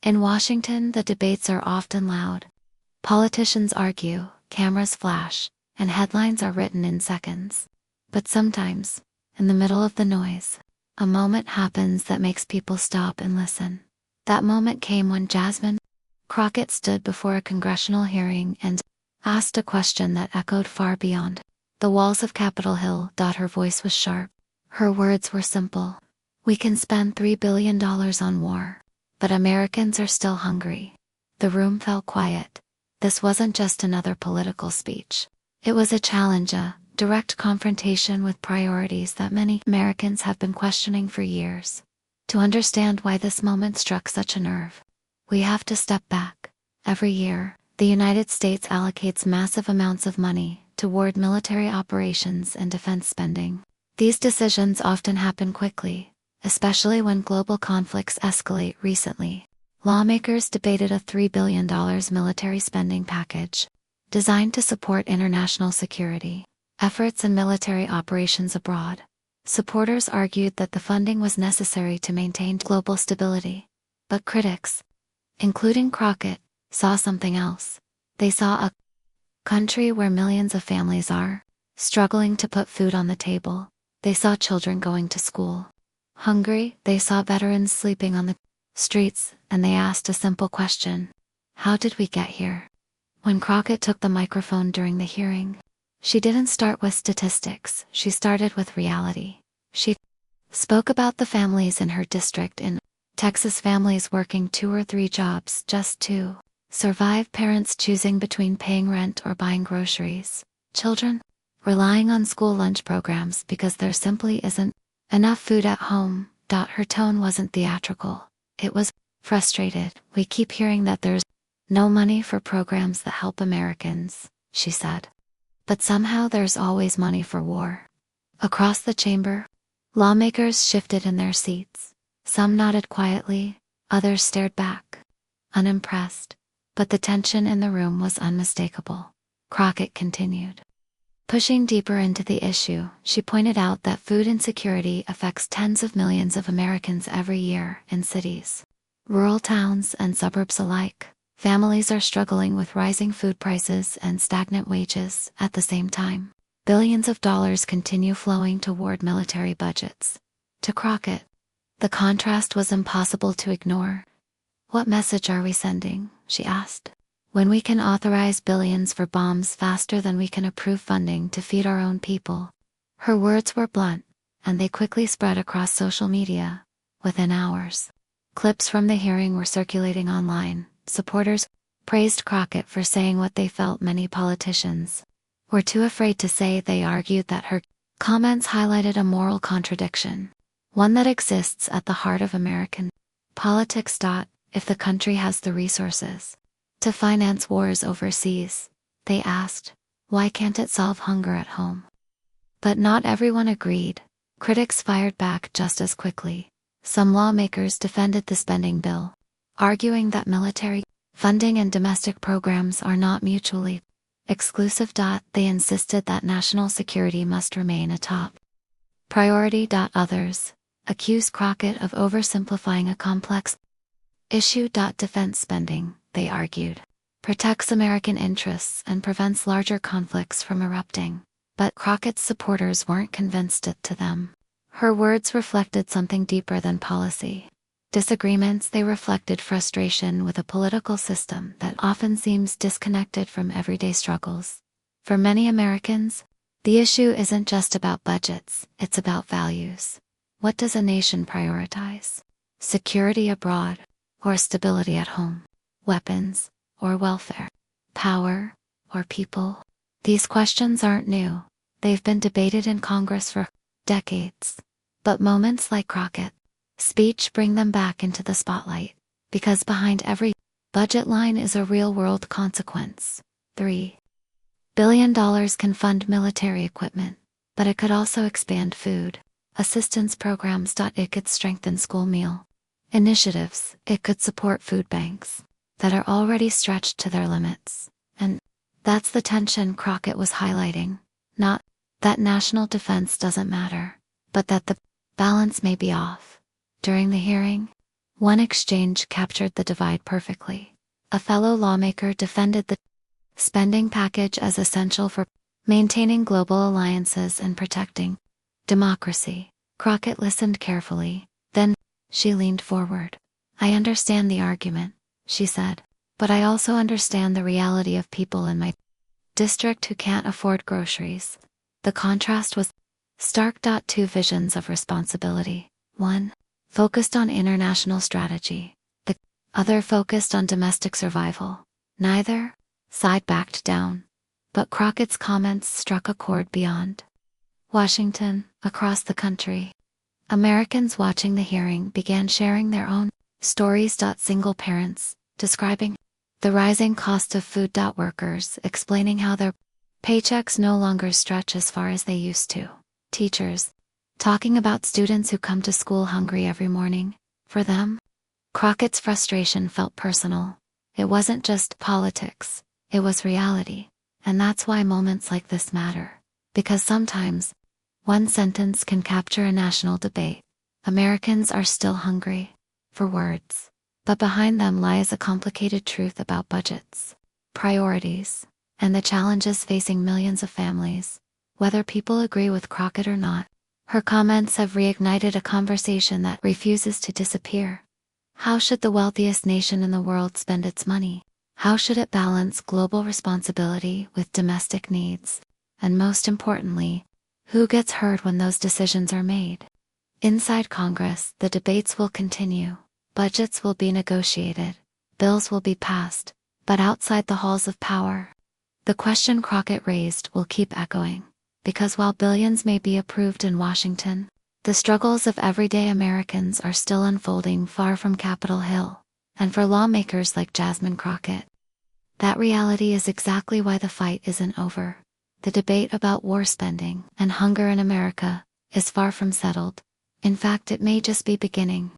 In Washington, the debates are often loud. Politicians argue, cameras flash, and headlines are written in seconds. But sometimes, in the middle of the noise, a moment happens that makes people stop and listen. That moment came when Jasmine Crockett stood before a congressional hearing and asked a question that echoed far beyond the walls of Capitol Hill. Her voice was sharp. Her words were simple. We can spend $3 billion on war, but Americans are still hungry. The room fell quiet. This wasn't just another political speech. It was a challenge, a direct confrontation with priorities that many Americans have been questioning for years. To understand why this moment struck such a nerve, we have to step back. Every year, the United States allocates massive amounts of money toward military operations and defense spending. These decisions often happen quickly, especially when global conflicts escalate. Recently, lawmakers debated a $3 billion military spending package designed to support international security efforts and military operations abroad. Supporters argued that the funding was necessary to maintain global stability, but critics, including Crockett, saw something else. They saw a country where millions of families are struggling to put food on the table. They saw children going to school hungry. They saw veterans sleeping on the streets, and they asked a simple question: how did we get here? When Crockett took the microphone during the hearing, she didn't start with statistics, she started with reality. She spoke about the families in her district in Texas, families working 2 or 3 jobs just to survive, parents choosing between paying rent or buying groceries, children relying on school lunch programs because there simply isn't enough food at home. Her tone wasn't theatrical, it was frustrated. We keep hearing that there's no money for programs that help Americans, she said. But somehow there's always money for war. Across the chamber, lawmakers shifted in their seats. Some nodded quietly, others stared back, unimpressed. But the tension in the room was unmistakable. Crockett continued, pushing deeper into the issue. She pointed out that food insecurity affects tens of millions of Americans every year in cities, rural towns, and suburbs alike. Families are struggling with rising food prices and stagnant wages. At the same time, billions of dollars continue flowing toward military budgets. To Crockett, the contrast was impossible to ignore. What message are we sending, she asked, when we can authorize billions for bombs faster than we can approve funding to feed our own people? Her words were blunt, and they quickly spread across social media. Within hours, clips from the hearing were circulating online. Supporters praised Crockett for saying what they felt many politicians were too afraid to say. They argued that her comments highlighted a moral contradiction, one that exists at the heart of American politics. If the country has the resources to finance wars overseas, they asked, why can't it solve hunger at home? But not everyone agreed. Critics fired back just as quickly. Some lawmakers defended the spending bill, arguing that military funding and domestic programs are not mutually exclusive. They insisted that national security must remain a top priority. Others accused Crockett of oversimplifying a complex issue. Defense spending, they argued, protects American interests and prevents larger conflicts from erupting. But Crockett's supporters weren't convinced. To them, her words reflected something deeper than policy disagreements. They reflected frustration with a political system that often seems disconnected from everyday struggles. For many Americans, the issue isn't just about budgets, it's about values. What does a nation prioritize? Security abroad, or stability at home? Weapons, or welfare? Power, or people? These questions aren't new. They've been debated in Congress for decades. But moments like Crockett's speech bring them back into the spotlight, because behind every budget line is a real-world consequence. $3 billion can fund military equipment, but it could also expand food assistance programs. It could strengthen school meal initiatives. It could support food banks that are already stretched to their limits. And that's the tension Crockett was highlighting. Not that national defense doesn't matter, but that the balance may be off. During the hearing, One exchange captured the divide perfectly. A fellow lawmaker defended the spending package as essential for maintaining global alliances and protecting democracy. Crockett listened carefully. Then, she leaned forward. "I understand the argument," she said, "but I also understand the reality of people in my district who can't afford groceries." The contrast was stark. Two visions of responsibility. One focused on international strategy. The other focused on domestic survival. Neither side backed down. But Crockett's comments struck a chord beyond Washington. Across the country, Americans watching the hearing began sharing their own stories. Single parents describing the rising cost of food. Workers explaining how their paychecks no longer stretch as far as they used to. Teachers talking about students who come to school hungry every morning. For them, Crockett's frustration felt personal. It wasn't just politics, it was reality. And that's why moments like this matter. Because sometimes, one sentence can capture a national debate. Americans are still hungry for words. But behind them lies a complicated truth about budgets, priorities, and the challenges facing millions of families. Whether people agree with Crockett or not, her comments have reignited a conversation that refuses to disappear. How should the wealthiest nation in the world spend its money? How should it balance global responsibility with domestic needs? And most importantly, who gets heard when those decisions are made? Inside Congress, the debates will continue. Budgets will be negotiated. Bills will be passed. But outside the halls of power, the question Crockett raised will keep echoing. Because while billions may be approved in Washington, the struggles of everyday Americans are still unfolding far from Capitol Hill. And for lawmakers like Jasmine Crockett, that reality is exactly why the fight isn't over. The debate about war spending and hunger in America is far from settled. In fact, it may just be beginning.